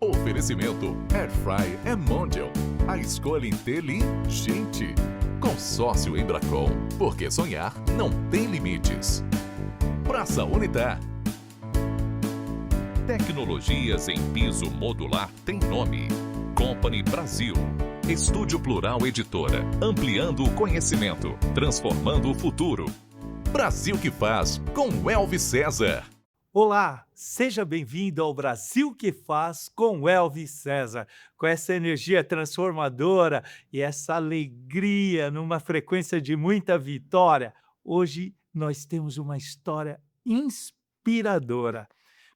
Oferecimento Airfry é Mondial. A escolha inteligente. Consórcio Embracon, porque sonhar não tem limites. Praça Unitar. Tecnologias em piso modular tem nome. Company Brasil. Estúdio Plural Editora. Ampliando o conhecimento, transformando o futuro. Brasil que faz, com Elvis César. Olá, seja bem-vindo ao Brasil que faz com Elvis César, com essa energia transformadora e essa alegria numa frequência de muita vitória. Hoje nós temos uma história inspiradora.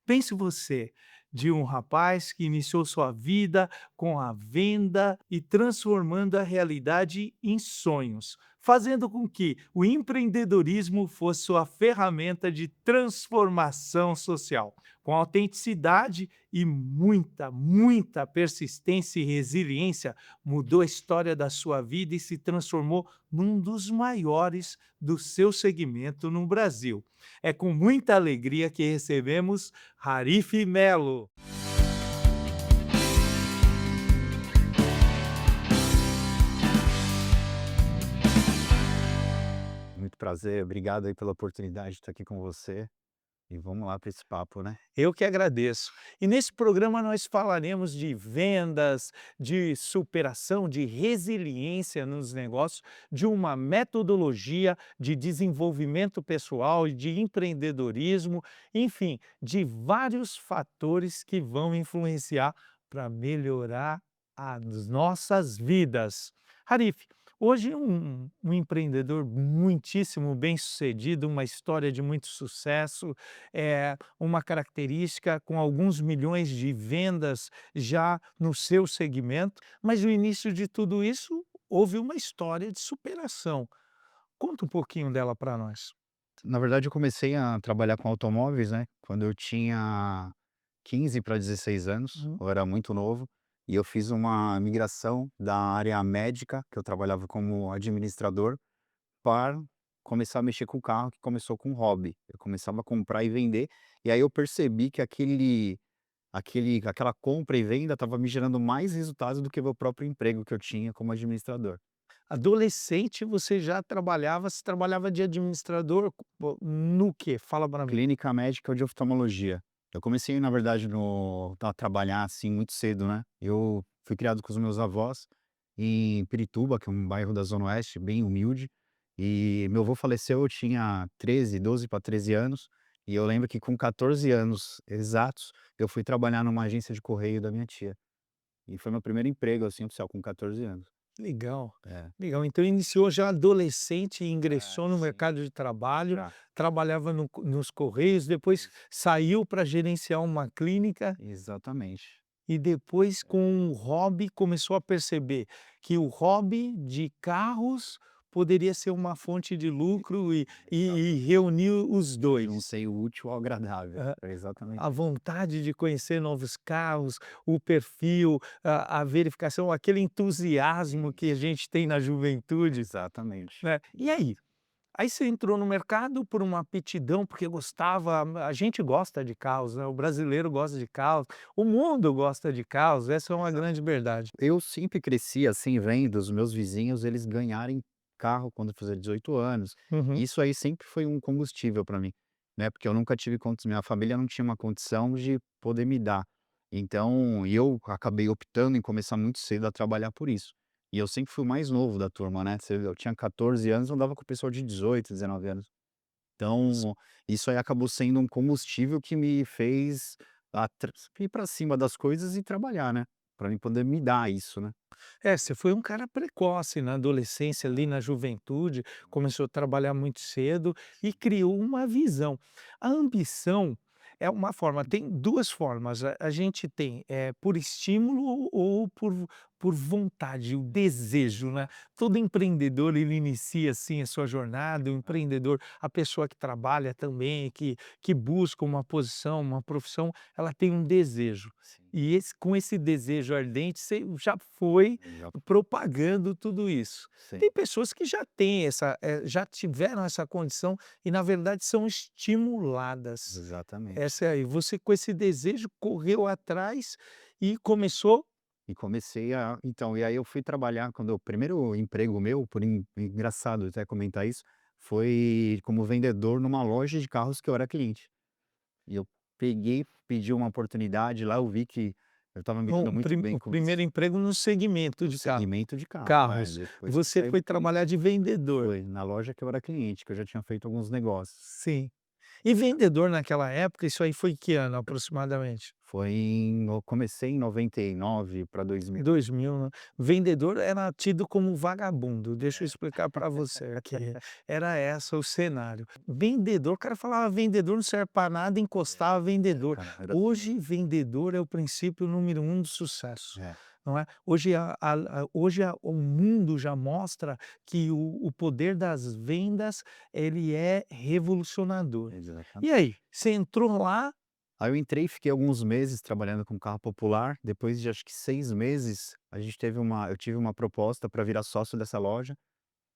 Pense você, de um rapaz que iniciou sua vida com a venda e transformando a realidade em sonhos, fazendo com que o empreendedorismo fosse sua ferramenta de transformação social. Com autenticidade e muita persistência e resiliência, mudou a história da sua vida e se transformou num dos maiores do seu segmento no Brasil. É com muita alegria que recebemos Rarife Melo. Muito prazer, obrigado aí pela oportunidade de estar aqui com você e vamos lá para esse papo, né? Eu que agradeço. E nesse programa nós falaremos de vendas, de superação, de resiliência nos negócios, de uma metodologia de desenvolvimento pessoal e de empreendedorismo, enfim, de vários fatores que vão influenciar para melhorar as nossas vidas. Harif, hoje um empreendedor muitíssimo bem-sucedido, uma história de muito sucesso, uma característica com alguns milhões de vendas já no seu segmento, mas no início de tudo isso houve uma história de superação. Conta um pouquinho dela para nós. Na verdade, eu comecei a trabalhar com automóveis, né? Quando eu tinha 15 para 16 anos, Uhum. eu era muito novo, e eu fiz uma migração da área médica, que eu trabalhava como administrador, para começar a mexer com o carro, que começou com um hobby. Eu começava a comprar e vender, e aí eu percebi que aquela compra e venda estava me gerando mais resultados do que o meu próprio emprego que eu tinha como administrador. Adolescente, você trabalhava de administrador no quê? Fala para mim. Clínica médica de oftalmologia. Eu comecei, na verdade, a trabalhar, assim, muito cedo, né. Eu fui criado com os meus avós em Pirituba, que é um bairro da zona oeste, bem humilde, e meu avô faleceu, eu tinha 13, 12 para 13 anos, e eu lembro que com 14 anos exatos, eu fui trabalhar numa agência de correio da minha tia. E foi meu primeiro emprego, assim, oficial, com 14 anos. Legal, É. legal. Então iniciou já adolescente e ingressou no Sim, mercado de trabalho, já. trabalhava nos correios, depois Isso. saiu para gerenciar uma clínica Exatamente. e depois com o hobby começou a perceber que o hobby de carros poderia ser uma fonte de lucro e reuniu os 2. Juntei o útil ao agradável. É exatamente A vontade de conhecer novos carros, o perfil, a verificação, aquele entusiasmo que a isso. gente tem na juventude, Exatamente. né. E aí? Aí você entrou no mercado por uma aptidão, porque gostava, a gente gosta de carros, né, o brasileiro gosta de carros, o mundo gosta de carros, essa é uma Exato. grande verdade. Eu sempre cresci, assim, vendo os meus vizinhos eles ganharem carro quando eu fazia 18 anos. Uhum. Isso aí sempre foi um combustível para mim, né, porque eu nunca tive condição, minha família não tinha uma condição de poder me dar. Então, eu acabei optando em começar muito cedo a trabalhar por isso. E eu sempre fui o mais novo da turma, né, você vê, eu tinha 14 anos, andava com o pessoal de 18, 19 anos. Então, isso aí acabou sendo um combustível que me fez ir para cima das coisas e trabalhar, né, para mim poder me dar isso, né. É, você foi um cara precoce na adolescência, ali na juventude, começou a trabalhar muito cedo e criou uma visão. A ambição é uma forma, tem 2 formas, a gente tem, por estímulo ou por vontade, o desejo, né? Todo empreendedor, ele inicia, assim, a sua jornada, o empreendedor, a pessoa que trabalha também, que busca uma posição, uma profissão, ela tem um desejo. Sim, E com esse desejo ardente, você já foi já propagando tudo isso. sim, Tem pessoas que já têm já tiveram essa condição e, na verdade, são estimuladas. exatamente. Essa é aí, você com esse desejo correu atrás e começou E comecei a então, e aí eu fui trabalhar quando o primeiro emprego meu, por engraçado até comentar isso, foi como vendedor numa loja de carros que eu era cliente. E eu peguei, pedi uma oportunidade lá, eu vi que eu estava me dando muito bem o com primeiro isso, emprego no segmento no de segmento de carro. carros. Depois que eu Você saí foi trabalhar de vendedor. foi na loja que eu era cliente, que eu já tinha feito alguns negócios. Sim. E vendedor naquela época, isso aí foi que ano aproximadamente? Eu comecei em 99 para 2000. 2000, né. Vendedor era tido como vagabundo, deixa eu explicar para você aqui, era essa o cenário. Vendedor, o cara falava: "Vendedor não serve para nada", encostava vendedor. Cara, era assim. Hoje vendedor é o princípio número um do sucesso, É, não é. Hoje o mundo já mostra que o poder das vendas, ele é revolucionador. E exatamente. aí, você entrou lá. Aí eu entrei, fiquei alguns meses trabalhando com carro popular, depois de acho que 6 meses, eu tive uma proposta para virar sócio dessa loja,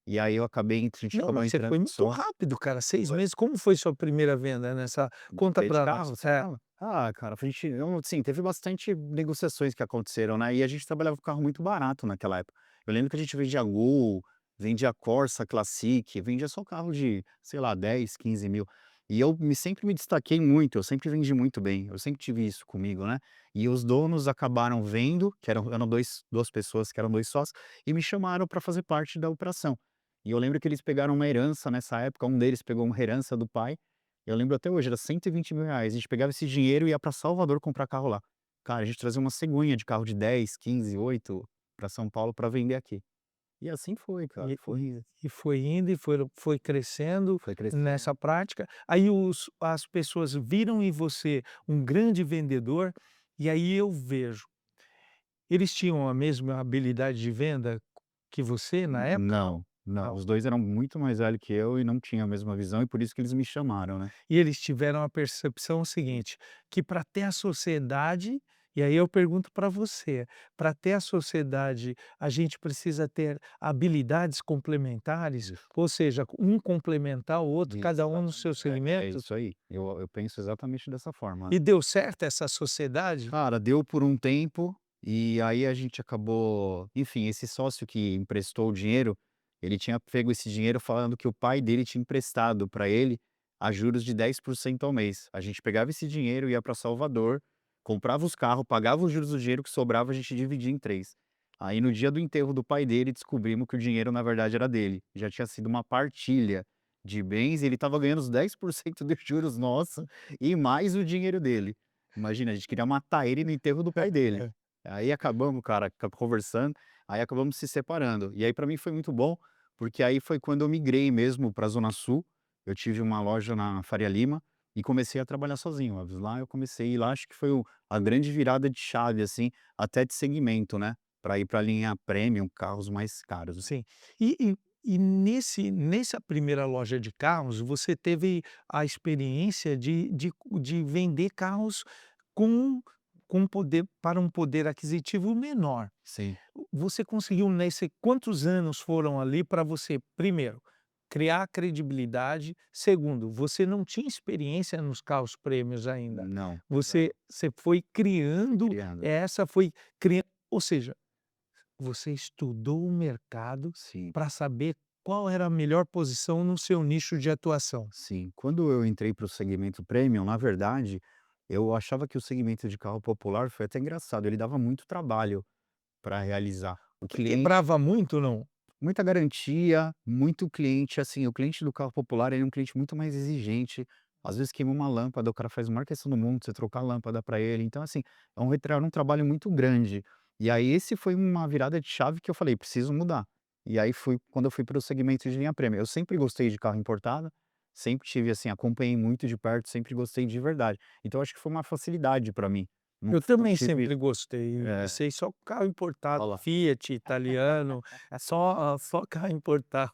e aí a gente Não, acabou mas você entrando foi muito sócio. rápido, cara, 6 Foi. meses. Como foi sua primeira venda nessa conta De pra carro, nós? você fala? Ah, cara, a gente sim, teve bastante negociações que aconteceram, né, e a gente trabalhava com carro muito barato naquela época. Eu lembro que a gente vendia Gol, vendia Corsa Classic, vendia só carro de, sei lá, 10, 15 mil. E sempre me destaquei muito, eu sempre vendi muito bem, eu sempre tive isso comigo, né. E os donos acabaram vendo, que eram 2 pessoas que eram 2 sócios, e me chamaram para fazer parte da operação. E eu lembro que eles pegaram uma herança nessa época, um deles pegou uma herança do pai, eu lembro até hoje, era R$ 120.000, a gente pegava esse dinheiro e ia para Salvador comprar carro lá. Cara, a gente trazia uma cegonha de carro de 10, 15, 8 para São Paulo para vender aqui. E assim foi, cara, E foi e foi indo e foi crescendo foi crescendo. nessa prática. Aí as pessoas viram em você um grande vendedor, e aí eu vejo, eles tinham a mesma habilidade de venda que você na época, não? Não, não, Não. os 2 eram muito mais velhos que eu e não tinham a mesma visão e por isso que eles me chamaram, né. E eles tiveram a percepção seguinte, que para ter a sociedade, e aí eu pergunto para você, para ter a sociedade, a gente precisa ter habilidades complementares, Isso, ou seja, um complementar o outro, isso, cada um no seu exatamente. É segmento, isso aí, eu penso exatamente dessa forma. e deu certo essa sociedade? Cara, deu por um tempo, e aí a gente acabou enfim, esse sócio que emprestou o dinheiro, ele tinha pego esse dinheiro falando que o pai dele tinha emprestado para ele a juros de 10% ao mês. A gente pegava esse dinheiro, ia para Salvador, comprava os carros, pagava os juros do dinheiro que sobrava, a gente dividia em 3. Aí no dia do enterro do pai dele, descobrimos que o dinheiro na verdade era dele. Já tinha sido uma partilha de bens, e ele estava ganhando os 10% dos juros nossa, e mais o dinheiro dele. Imagina, a gente queria matar ele no enterro do pai dele. Aí acabamos, cara, conversando, aí acabamos se separando. E aí pra mim foi muito bom, porque aí foi quando eu migrei mesmo pra Zona Sul, eu tive uma loja na Faria Lima e comecei a trabalhar sozinho. Lá eu comecei, e lá acho que foi a grande virada de chave, assim, até de segmento, né, pra ir pra linha premium, carros mais caros, né. Sim. E nessa primeira loja de carros, você teve a experiência de vender carros com poder para um poder aquisitivo menor. Sim, Você conseguiu nesse quantos anos foram ali para você, primeiro, criar credibilidade, segundo, você não tinha experiência nos carros prêmios ainda. não, Você foi fui criando criando. essa foi criando, ou seja, você estudou o mercado Sim. para saber qual era a melhor posição no seu nicho de atuação. Sim, quando eu entrei para o segmento premium, na verdade, eu achava que o segmento de carro popular foi até engraçado, ele dava muito trabalho para realizar. O cliente Quebrava muito, não? muita garantia, muito cliente, assim, o cliente do carro popular, ele é um cliente muito mais exigente, às vezes queima uma lâmpada, o cara faz a maior questão do mundo, você trocar a lâmpada para ele, então assim, era um trabalho muito grande. E aí esse foi uma virada de chave que eu falei: "Preciso mudar". E aí foi quando eu fui para o segmento de linha prêmio. Eu sempre gostei de carro importado, sempre tive assim, acompanhei muito de perto, sempre gostei de verdade. Então acho que foi uma facilidade para mim, Nunca Eu também tive sempre gostei, é, comecei só com carro importado, olha lá. Fiat, italiano, só carro importado.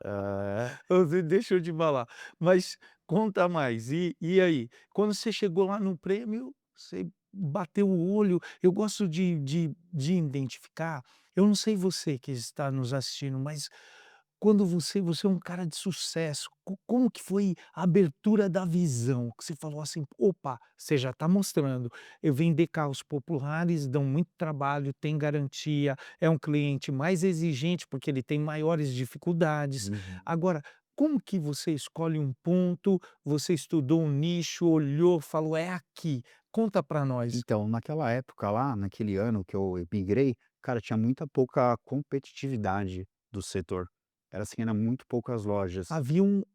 É. Você deixa eu te falar, mas conta mais, e aí? Quando você chegou lá no prêmio, você bateu o olho, eu gosto de identificar, eu não sei você que está nos assistindo, mas quando você é um cara de sucesso, como que foi a abertura da visão? Que você falou assim: "Opa, você já está mostrando, eu vender carros populares dão muito trabalho, tem garantia, é um cliente mais exigente, porque ele tem maiores dificuldades". Uhum. Agora, como que você escolhe um ponto, você estudou um nicho, olhou, falou: "É aqui". Conta para nós. Então, naquela época lá, naquele ano que eu migrei, cara, tinha muita pouca competitividade do setor. Era assim, era muito poucas lojas.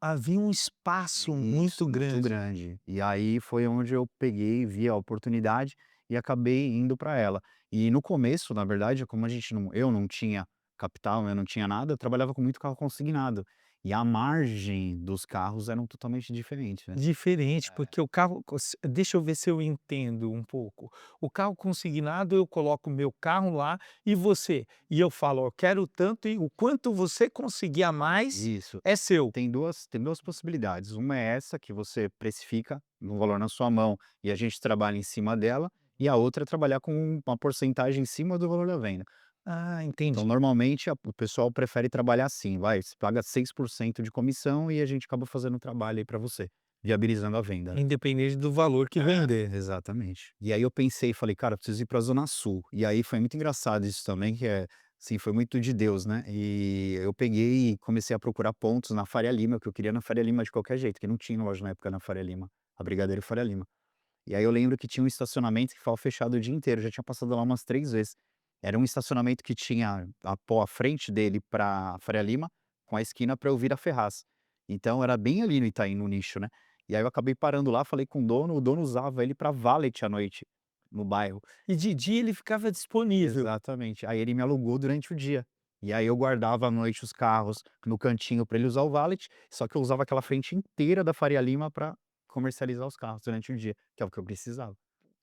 Havia um espaço Isso, muito muito grande. grande. E aí foi onde eu peguei, vi a oportunidade e acabei indo para ela. E no começo, na verdade, como a gente não eu não tinha capital, eu não tinha nada, eu trabalhava com muito carro consignado. E a margem dos carros eram totalmente diferente, né. Diferente, porque o carro deixa eu ver se eu entendo um pouco. O carro consignado, eu coloco o meu carro lá e você, e eu falo: "Eu quero tanto", e o quanto você conseguir a mais Isso. é seu. Tem duas possibilidades. Uma é essa que você precifica no valor na sua mão e a gente trabalha em cima dela, e a outra é trabalhar com uma porcentagem em cima do valor da venda. Ah, Então, entendi. normalmente, o pessoal prefere trabalhar assim, vai, você paga 6% de comissão e a gente acaba fazendo o trabalho aí para você, viabilizando a venda, né. Independente do valor que vender. Exatamente. E aí eu pensei, falei: "Cara, eu preciso ir pra Zona Sul". E aí foi muito engraçado isso também, que assim, foi muito de Deus, né. E eu peguei e comecei a procurar pontos na Faria Lima, que eu queria na Faria Lima de qualquer jeito, que não tinha loja na época na Faria Lima, a Brigadeiro Faria Lima. E aí eu lembro que tinha um estacionamento que ficava fechado o dia inteiro, eu já tinha passado lá umas 3 vezes. Era um estacionamento que tinha a frente dele pra Faria Lima, com a esquina pra eu vir a Ferraz. Então era bem ali no Itaim, no nicho, né. E aí eu acabei parando lá, falei com o dono usava ele pra valet à noite, no bairro. E de dia ele ficava disponível. Exatamente. Aí ele me alugou durante o dia. E aí eu guardava à noite os carros no cantinho pra ele usar o valet, só que eu usava aquela frente inteira da Faria Lima pra comercializar os carros durante o dia, que é o que eu precisava.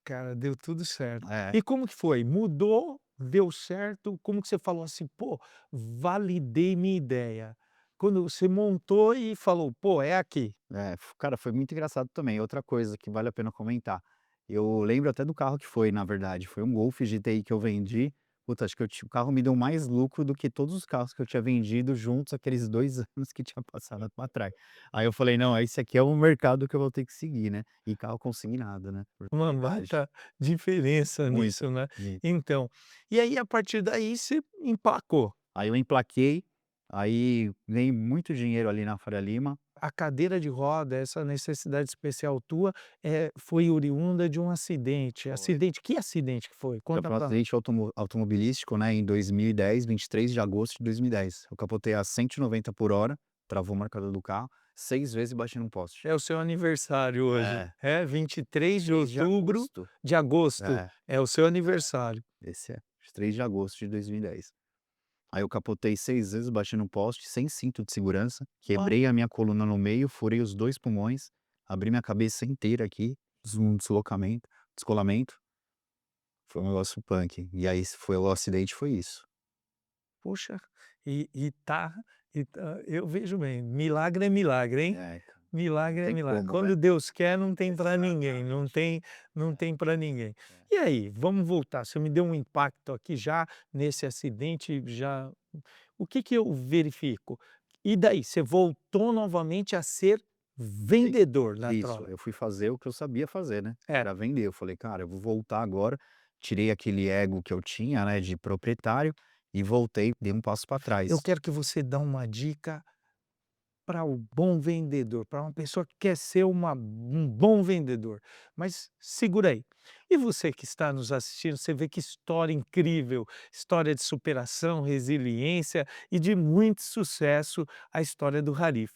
Cara, deu tudo certo. É. E como que foi? Mudou, deu certo? Como que você falou assim: "Pô, validei minha ideia"? Quando você montou e falou: "Pô, é aqui". Cara, foi muito engraçado também. Outra coisa que vale a pena comentar, eu lembro até do carro que foi, na verdade, foi um Golf GTI que eu vendi. Puta, acho que o carro me deu mais lucro do que todos os carros que eu tinha vendido juntos aqueles 2 anos que tinha passado pra trás. Aí eu falei: "Não, esse aqui é o mercado que eu vou ter que seguir, né". E carro consignado, né, Uma oportunidade. baita diferença Muito, nisso, né. muito. Então, e aí a partir daí você emplacou. Aí eu emplaquei, aí ganhei muito dinheiro ali na Faria Lima. A cadeira de roda, essa necessidade especial tua, foi oriunda de um acidente. Foi. Que acidente que foi? Conta Sofri um pra nós. acidente automobilístico, né, em 2010, 23 de agosto de 2010. Eu capotei a 190 por hora, travou o marcador do carro, 6 vezes e bati num poste. É o seu aniversário hoje. É, É 23 de 3 de outubro agosto. de agosto, É, é o seu é, aniversário. esse é, 3 de agosto de 2010. Aí eu capotei 6 vezes, bati num poste, sem cinto de segurança, Ó, quebrei a minha coluna no meio, furei os 2 pulmões, abri minha cabeça inteira aqui, um descolamento, foi um negócio punk. E aí foi o acidente foi isso. poxa, eu vejo bem, milagre é milagre, hein. Cara, não Milagre é tem milagre. como, Quando velho. Deus quer, não tem para ninguém, Exatamente. não tem para ninguém. É. E aí, vamos voltar, você me deu um impacto aqui já nesse acidente, já o que que eu verifico? E daí, você voltou novamente a ser I vendedor na isso, troca? eu fui fazer o que eu sabia fazer, né, É. era vender. Eu falei: "Cara, eu vou voltar agora", tirei aquele ego que eu tinha, né, de proprietário e voltei, dei um passo para Eu trás. quero que você dá uma dica para o bom vendedor, para uma pessoa que quer ser um bom vendedor. Mas segura aí. E você que está nos assistindo, você vê que história incrível, história de superação, resiliência e de muito sucesso a história do Harif.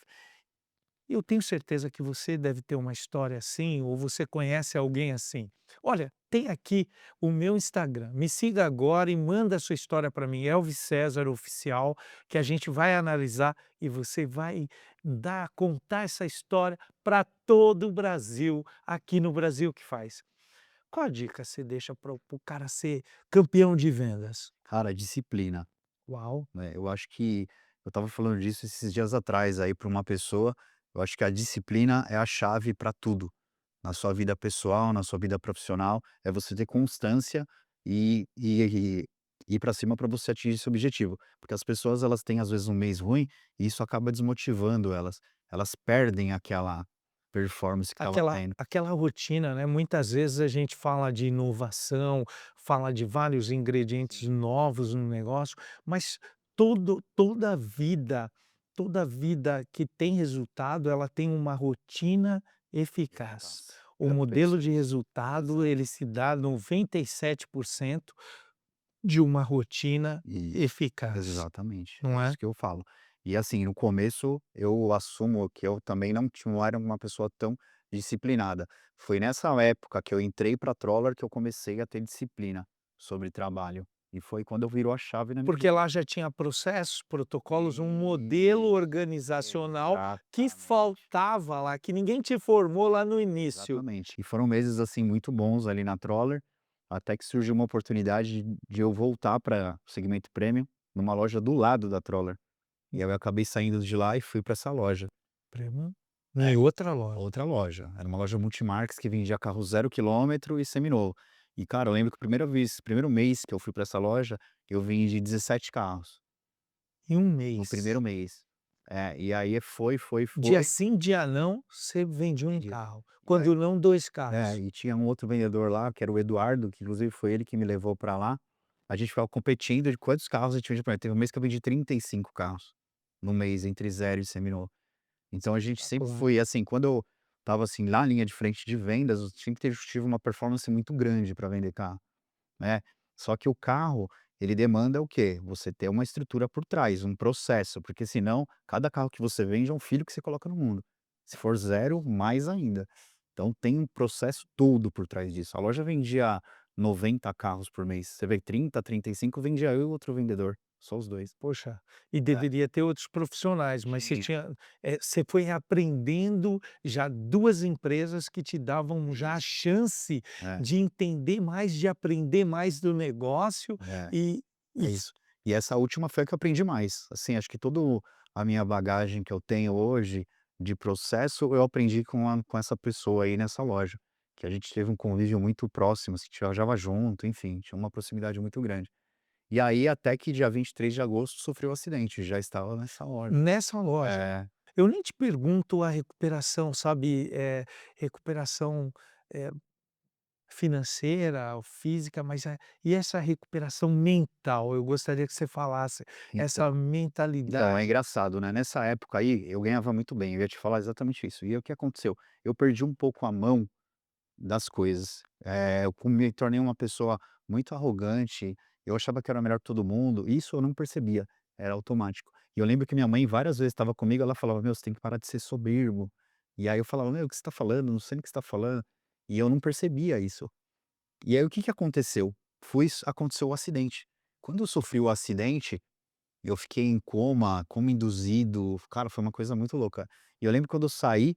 Eu tenho certeza que você deve ter uma história assim, ou você conhece alguém assim. Olha, tem aqui o meu Instagram. Me siga agora e manda a sua história para mim, Elvis César Oficial, que a gente vai analisar e você vai contar essa história para todo o Brasil, aqui no Brasil que faz. Qual a dica você deixa para o cara ser campeão de vendas? Cara, disciplina, Uau! né, eu acho que eu estava falando disso esses dias atrás aí para uma pessoa, eu acho que a disciplina é a chave para tudo, na sua vida pessoal, na sua vida profissional, é você ter constância e ir para cima para você atingir esse objetivo. Porque as pessoas elas têm às vezes um mês ruim, e isso acaba desmotivando elas, elas perdem aquela performance que estava tendo. Aquela rotina, né, muitas vezes a gente fala de inovação, fala de vários ingredientes novos no negócio, mas toda vida que tem resultado, ela tem uma rotina eficaz. Eficaz. O Eu penso modelo de isso. resultado, Exato. ele se dá 97% de uma rotina Isso, eficaz, exatamente, é não é? isso que eu falo. E assim, no começo eu assumo que eu também não era uma pessoa tão disciplinada. Foi nessa época que eu entrei pra Troller que eu comecei a ter disciplina sobre trabalho, e foi quando eu virou a chave na minha Porque vida. lá já tinha processos, protocolos, um modelo Isso, organizacional que exatamente, faltava lá, que ninguém te formou lá no início. exatamente. E foram meses, assim, muito bons ali na Troller, até que surgiu uma oportunidade de eu voltar para o segmento premium, numa loja do lado da Troller. E aí eu acabei saindo de lá e fui para essa loja. Prêmio É, em outra loja. outra loja. Era uma loja multimarcas que vendia carro 0 km e seminovo. E, cara, eu lembro que a primeiro mês que eu fui para essa loja, eu vendi 17 carros, Em um no mês. primeiro mês. É, e aí Dia foi. sim, dia não, você vendia um E carro. e aí Quando não, 2 carros. e tinha um outro vendedor lá, que era o Eduardo, que inclusive foi ele que me levou para lá. A gente ficava competindo de quantos carros a gente vendia pra ele. Teve um mês que eu vendi 35 carros, no mês, entre zero e seminovo. Então a gente sempre Espetacular. foi assim, quando eu estava, assim, lá na linha de frente de vendas, eu sempre tive uma performance muito grande para vender carro, né. Só que o carro, ele demanda o quê? Você ter uma estrutura por trás, um processo, porque senão cada carro que você vende é um filho que você coloca no mundo. Se for zero, mais ainda. Então tem um processo todo por trás disso. A loja vendia 90 carros por mês, você vê 30, 35 vendia eu e outro vendedor, só os 2. Poxa, e É, deveria ter outros profissionais, mas você tinha. tinha, você foi aprendendo já 2 empresas que te davam já a Isso. chance É, de entender mais, de aprender mais do negócio é. e É s isso. E essa última foi a que eu aprendi mais. Assim, acho que toda a minha bagagem que eu tenho hoje de processo, eu aprendi com essa pessoa aí nessa loja, que a gente teve um convívio muito próximo, assim, a gente viajava junto, enfim, tinha uma proximidade muito grande. E aí até que dia 23 de agosto sofreu um acidente, já estava nessa loja. nessa loja. É, Eu nem te pergunto a recuperação, sabe, recuperação, eh, financeira ou física, mas, e essa recuperação mental? Eu gostaria que você falasse então essa então, é mentalidade. engraçado, né, nessa época aí, eu ganhava muito bem, eu ia te falar exatamente isso. E aí o que aconteceu? Eu perdi um pouco a mão das coisas. Eu me tornei uma pessoa muito arrogante, eu achava que era melhor que todo mundo, isso eu não percebia, era automático. E eu lembro que minha mãe várias vezes estava comigo, ela falava: "Meu, você tem que parar de ser soberbo". E aí eu falava: "Meu, o que você está falando? Não sei do que você está falando". E eu não percebia isso. E aí o que que aconteceu? Aconteceu o acidente. Quando eu sofri o acidente, eu fiquei em coma induzido, cara, foi uma coisa muito louca. E eu lembro quando eu saí,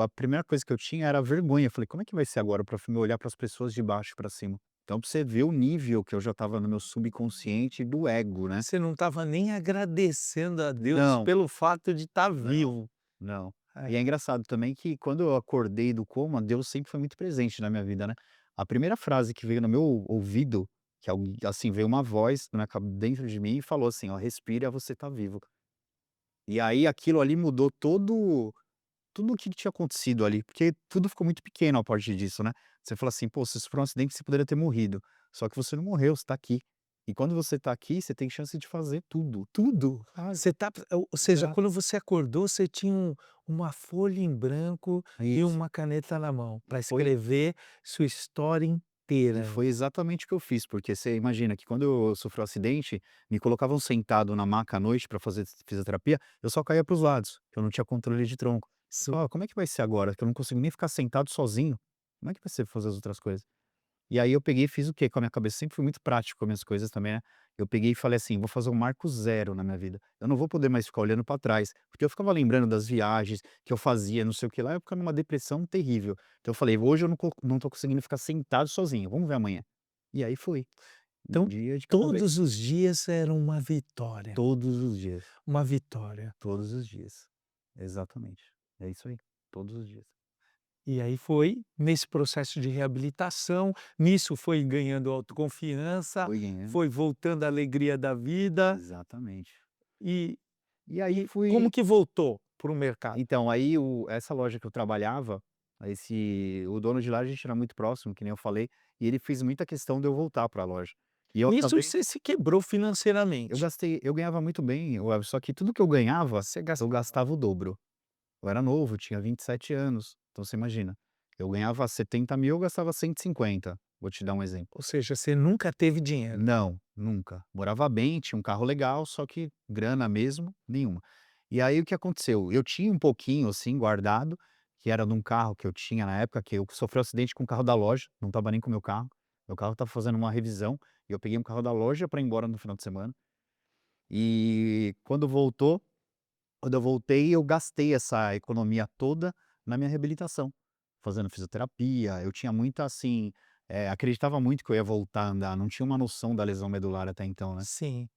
a primeira coisa que eu tinha era vergonha, eu falei: "Como é que vai ser agora pra eu olhar para as pessoas de baixo pra cima?". Então pra você ver o nível que eu já estava no meu subconsciente do ego, né. Você não estava nem agradecendo a Deus Não, pelo fato de estar não, vivo. não. E é É. engraçado também que quando eu acordei do coma, Deus sempre foi muito presente na minha vida, né. A primeira frase que veio no meu ouvido, que assim, veio uma voz na minha dentro de mim e falou assim: "Ó, respira, você tá vivo". E aí aquilo ali mudou tudo o que tinha acontecido ali, porque tudo ficou muito pequeno a partir disso, né. Você fala assim: "Pô, se isso for um acidente, você poderia ter morrido", só que você não morreu, você tá aqui. E quando você tá aqui, você tem chance de fazer tudo, tudo, sabe. Você tá, ou seja, Exato. quando você acordou, você tinha uma folha em branco e Isso. uma caneta na mão E para foi escrever sua história e inteira. foi exatamente o que eu fiz, porque você imagina que quando eu sofri o acidente, me colocavam sentado na maca à noite para fazer fisioterapia, eu só caía para os lados, eu não tinha controle de tronco. Eu Isso falava: "Como é que vai ser agora, que eu não consigo nem ficar sentado sozinho, como é que vai ser fazer as outras coisas?". E aí eu peguei e fiz o quê com a minha cabeça? Sempre fui muito prático com as minhas coisas também, né. eu peguei e falei assim: "Vou fazer um marco zero na minha vida. Eu não vou poder mais ficar olhando para trás", porque eu ficava lembrando das viagens que eu fazia, não sei o que lá, eu ficava numa depressão terrível. Então eu falei: "Hoje eu não tô conseguindo ficar sentado sozinho, vamos ver amanhã". E aí fui, um Então, dia de cada vez, todos os dias eram uma vitória, todos os dias, uma vitória. todos os dias. Exatamente, é isso aí, todos os dias. E aí foi nesse processo de reabilitação, nisso foi ganhando autoconfiança, Fui ganhando, foi voltando a alegria da vida exatamente. e E aí e como fui que voltou para o mercado? Então, aí essa loja que eu trabalhava, o dono de lá a gente era muito próximo, que nem eu falei, e ele fez muita questão de eu voltar para a loja. E eu Nisso acabei você se quebrou financeiramente. eu ganhava muito bem, só que tudo que eu ganhava, Você eu gastava, gastava o dobro. Eu era novo, eu tinha 27 anos, então você imagina, eu ganhava 70.000, eu gastava 150, vou te dar um exemplo. ou seja, você nunca teve dinheiro. Não, nunca. Morava bem, tinha um carro legal, só que grana mesmo, nenhuma. E aí o que aconteceu? Eu tinha um pouquinho, assim, guardado, que era de um carro que eu tinha na época, que eu sofri um acidente com o carro da loja, não estava nem com o meu carro estava fazendo uma revisão, e eu peguei um carro da loja para ir embora no final de semana. E quando eu voltei, eu gastei essa economia toda na minha reabilitação, fazendo fisioterapia. Eu tinha muita, assim, acreditava muito que eu ia voltar a andar, não tinha uma noção da lesão medular até então, né. Sim.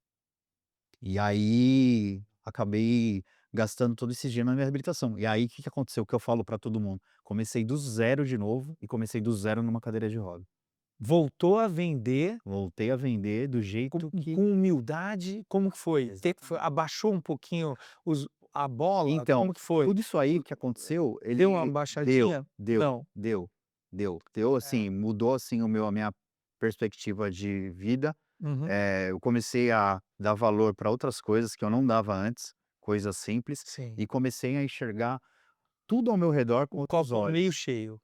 E aí, acabei gastando todo esse dinheiro na minha reabilitação. E aí, o que que aconteceu, o que eu falo pra todo mundo, comecei do zero de novo e comecei do zero numa cadeira de roda. Voltou a vender Voltei a vender do com jeito que com humildade, como que foi? exatamente. Abaixou um pouquinho a bola, Então, como que foi? tudo isso aí que aconteceu, Deu uma ele baixadinha? Não. deu É. assim, mudou assim a minha perspectiva de vida. Uhum. Eu comecei a dar valor para outras coisas que eu não dava antes, coisas simples, Sim. e comecei a enxergar tudo ao meu redor com O outros copo meio olhos. cheio.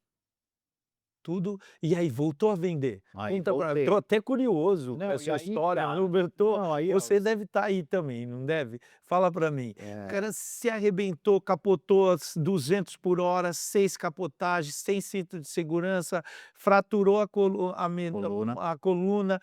Tudo e aí voltou a vender. Aí Conta pra tô voltei. até curioso com Não, e essa aí, história, cara, eu tô não, aí você deve estar aí também, não deve? Fala pra mim. O é, cara se arrebentou, capotou às 200 por hora, 6 capotagens, sem cinto de segurança, fraturou coluna, a coluna,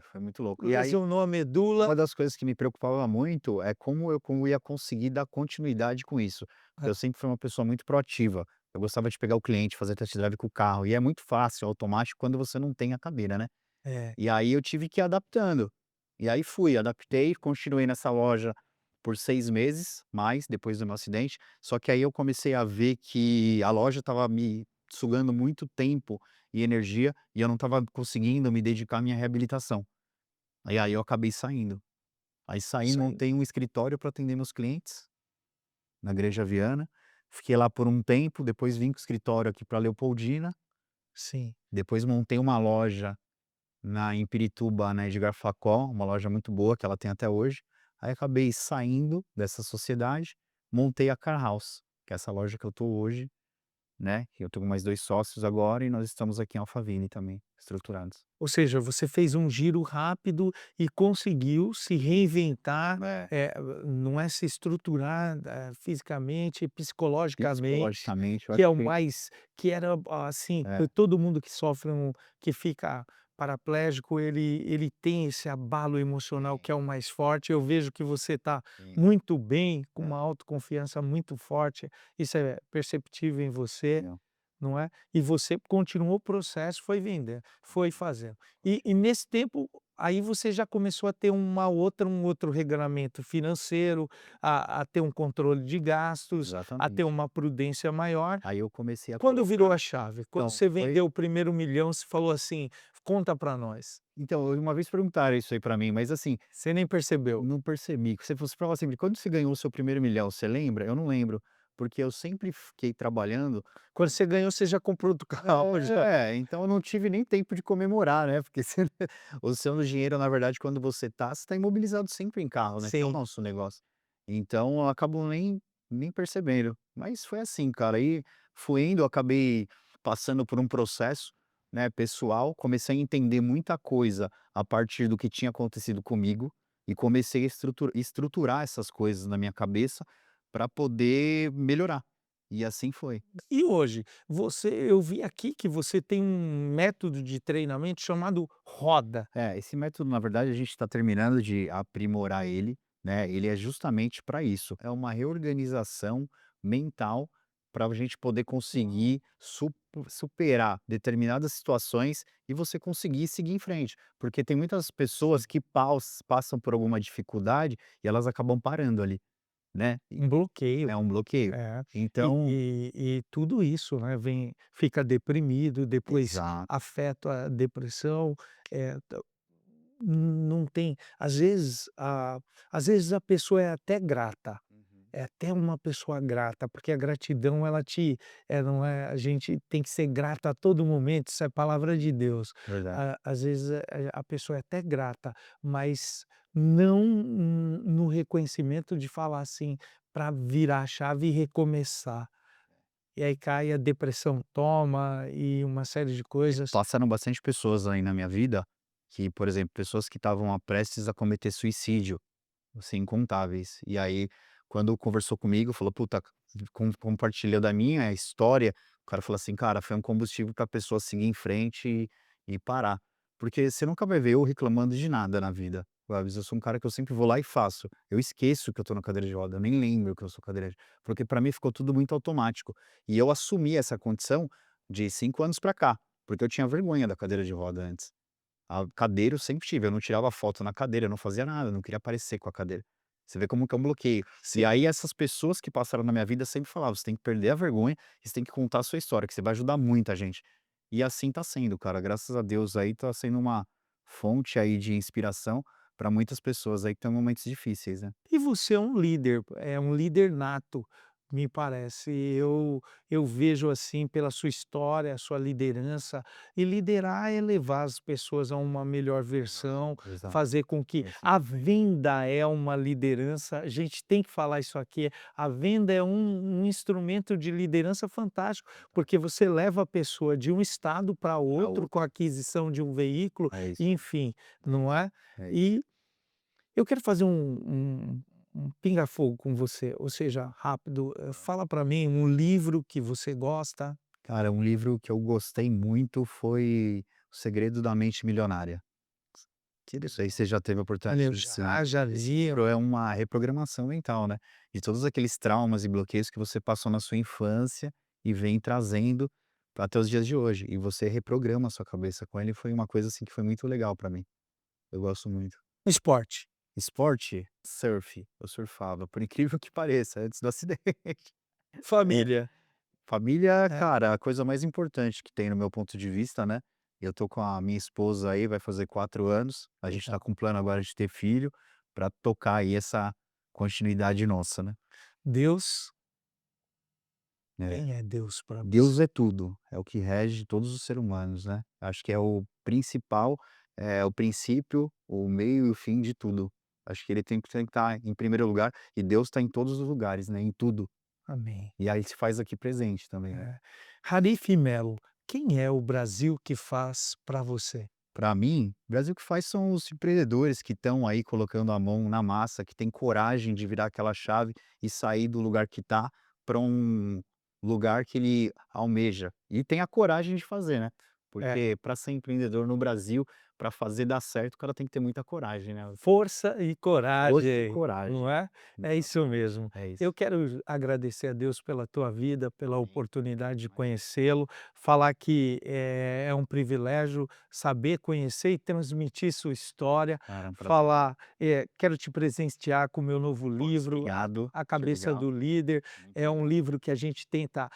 foi muito louco. E aí, lesionou a medula. uma das coisas que me preocupava muito é como ia conseguir dar continuidade com isso, porque eu sempre fui uma pessoa muito proativa. Eu gostava de pegar o cliente, fazer test drive com o carro, e é muito fácil, automático, quando você não tem a cadeira, né. É, E aí eu tive que ir adaptando. E aí fui, adaptei, continuei nessa loja por 6 meses, mais, depois do meu acidente, só que aí eu comecei a ver que a loja estava me sugando muito tempo e energia, e eu não estava conseguindo me dedicar à minha reabilitação. Aí eu acabei saindo. Aí saí, isso aí. montei um escritório para atender meus clientes, na Granja Viana, fiquei lá por um tempo, depois vim com o escritório aqui para Leopoldina, Sim. depois montei uma loja em Pirituba, na Edgar Facó, uma loja muito boa que ela tem até hoje. Aí acabei saindo dessa sociedade, montei a Car House, que é essa loja que eu tô hoje, né, que eu tô com mais 2 sócios agora e nós estamos aqui em Alphaville também, estruturados. Ou seja, você fez um giro rápido e conseguiu se reinventar, É. não é se estruturar, fisicamente, psicologicamente, Psicologicamente, eu que acho é o que mais que era, assim, é, todo mundo que sofre que fica paraplégico, ele tem esse abalo emocional sim, que é o mais forte. Eu vejo que você está sim, muito bem, com é, uma autoconfiança muito forte, isso é perceptível em você. entendeu. Não é? E você continuou o processo, foi vendendo, foi fazendo. E nesse tempo, aí você já começou a ter um outro regramento financeiro, a ter um controle de gastos, a ter Exatamente. uma prudência maior. Aí eu comecei a Quando virou colocar a chave? Quando então, você foi vendeu o primeiro 1.000.000, você falou assim: "Conta para nós". então, uma vez perguntaram isso aí pra mim, mas assim, Você nem percebeu. não percebi. Você falava assim: "Quando você ganhou o seu primeiro milhão, você lembra?" Eu não lembro, porque eu sempre fiquei trabalhando. Quando você ganhou, você já comprou outro carro já. Então eu não tive nem tempo de comemorar, né, porque você o seu dinheiro, na verdade, quando você tá imobilizado sempre em carro, né, que é o Sim, nosso negócio. Então eu acabo nem percebendo. Mas foi assim, cara, aí fui indo, eu acabei passando por um processo, né, pessoal, comecei a entender muita coisa a partir do que tinha acontecido comigo, e comecei a estruturar essas coisas na minha cabeça para poder melhorar. E assim foi. E hoje, eu vi aqui que você tem um método de treinamento chamado roda. É, esse método, na verdade, a gente está terminando de aprimorar ele, né? Ele é justamente para isso. É uma reorganização mental para a gente poder conseguir superar determinadas situações e você conseguir seguir em frente. Porque tem muitas pessoas Sim. que passam por alguma dificuldade e elas acabam parando ali, né? Um bloqueio. É um bloqueio. É, Então, e tudo isso, né, fica deprimido, depois exato. afeta a depressão, não tem às vezes a pessoa é até grata, Uhum. é até uma pessoa grata, porque a gratidão não é a gente tem que ser grata a todo momento, isso é palavra de Deus. Verdade. Às vezes, a pessoa é até grata, mas não no reconhecimento de falar assim, para virar a chave e recomeçar. E aí cai, a depressão toma e uma série de coisas. Passaram bastante pessoas aí na minha vida que, por exemplo, pessoas que estavam prestes a cometer suicídio, assim, incontáveis. E aí, quando conversou comigo, falou: "Puta", compartilhou da minha história, o cara falou assim: "Cara, foi um combustível pra pessoa seguir em frente e parar". Porque você nunca vai ver eu reclamando de nada na vida, sabe. Eu sou um cara que eu sempre vou lá e faço. Eu esqueço que eu tô na cadeira de roda, eu nem lembro que eu sou cadeira de porque pra mim ficou tudo muito automático. E eu assumi essa condição de 5 anos pra cá, porque eu tinha vergonha da cadeira de roda antes. A cadeira eu sempre tive, eu não tirava foto na cadeira, eu não fazia nada, eu não queria aparecer com a cadeira. Você vê como que é um bloqueio. E Sim. aí essas pessoas que passaram na minha vida sempre falavam: "Você tem que perder a vergonha e você tem que contar a sua história, que você vai ajudar muita gente". E assim tá sendo, cara, graças a Deus aí tá sendo uma fonte aí de inspiração para muitas pessoas aí que estão em momentos difíceis, né. E você é um líder nato, me parece. Eu vejo, assim, pela sua história, a sua liderança, e liderar é levar as pessoas a uma melhor versão, Exato, fazer com que é assim. a venda é uma liderança, a gente tem que falar isso aqui, a venda é um instrumento de liderança fantástico, porque você leva a pessoa de um estado para Pra outro com outro. a aquisição de um veículo, É isso, enfim, não é? é isso. E eu quero fazer um pinga-fogo com você, ou seja, rápido. Fala para mim um livro que você gosta. Cara, um livro que eu gostei muito foi O Segredo da Mente Milionária. Não sei se você já teve a oportunidade Olha, eu de ensinar. já Esse li. livro é uma reprogramação mental, né, de todos aqueles traumas e bloqueios que você passou na sua infância e vem trazendo até os dias de hoje, e você reprograma a sua cabeça com ele, foi uma coisa, assim, que foi muito legal pra mim. Eu gosto muito. Esporte. Esporte? Surf, eu surfava, por incrível que pareça, antes do acidente. Família. Família, É, cara, a coisa mais importante que tem no meu ponto de vista, né. Eu tô com a minha esposa aí, vai fazer 4 anos, a gente tá legal. com plano agora de ter filho, pra tocar aí essa continuidade nossa, né. Deus, É. quem é Deus para você? Deus é tudo, é o que rege todos os seres humanos, né. Acho que é o principal, é o princípio, o meio e o fim de tudo. Acho que ele tem que estar em primeiro lugar, e Deus está em todos os lugares, né, em tudo. Amém. E aí se faz aqui presente também, né. É. Rarife Melo, quem é o Brasil que faz para você? Para mim, o Brasil que faz são os empreendedores que estão aí colocando a mão na massa, que tem coragem de virar aquela chave e sair do lugar que está para um lugar que ele almeja. E tem a coragem de fazer, né? É. Porque para ser empreendedor no Brasil, para fazer dar certo, o cara tem que ter muita coragem, né? Força e Força e coragem, coragem. não é? É isso Exatamente. mesmo. É Eu isso. quero agradecer a Deus pela tua vida, pela Amém. oportunidade de Amém. conhecê-lo, falar que é um privilégio saber conhecer e transmitir sua história, Cara, é um prazer. falar, quero te presentear com o meu novo Poxa, livro, obrigado. A Que Cabeça legal. do Líder. Muito É um legal. livro que a gente tenta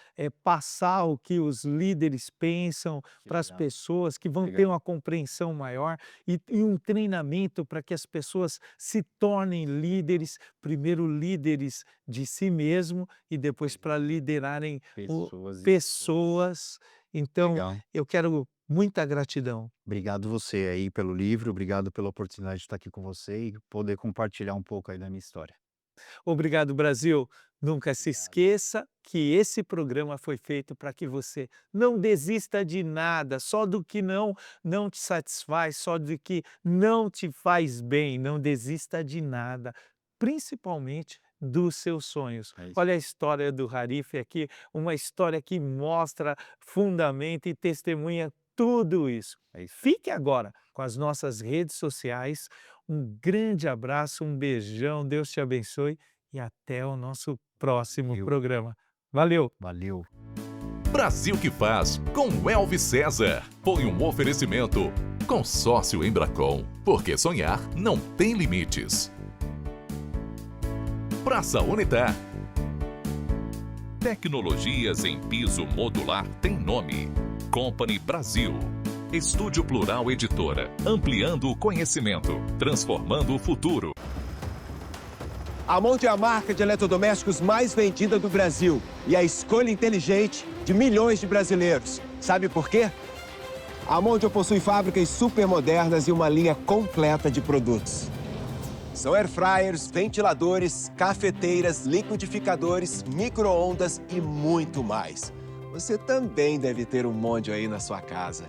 passar o que os líderes pensam Que para as legal. pessoas que vão ter Legal. uma compreensão maior e um treinamento para que as pessoas se tornem líderes, primeiro líderes de si mesmo e depois para liderarem o Pessoas e pessoas. pessoas. Então, Legal. eu quero muita gratidão. Obrigado você aí pelo livro, obrigado pela oportunidade de estar aqui com você e poder compartilhar um pouco aí da minha história. Obrigado, Brasil. Nunca se Obrigado. esqueça que esse programa foi feito para que você não desista de nada, só do que não te satisfaz, só do que não te faz bem. Não desista de nada, principalmente dos seus sonhos. É isso. Olha a história do Harif aqui, uma história que mostra, fundamenta e testemunha tudo isso. É isso. Fique agora com as nossas redes sociais. Um grande abraço, um beijão, Deus te abençoe e até o nosso próximo Valeu. programa. Valeu! Valeu. Brasil que faz com Elvis César. Foi um oferecimento. Consórcio Embracon, porque sonhar não tem limites. Praça Unitar. Tecnologias em piso modular tem nome. Company Brasil. Estúdio Plural Editora. Ampliando o conhecimento. Transformando o futuro. A Monte é a marca de eletrodomésticos mais vendida do Brasil e a escolha inteligente de milhões de brasileiros. Sabe por quê? A Monte possui fábricas super modernas e uma linha completa de produtos. São airfryers, ventiladores, cafeteiras, liquidificadores, micro-ondas e muito mais. Você também deve ter um Mondial aí na sua casa.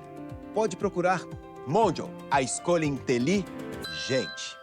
Pode procurar Mondial, a escolha inteligente.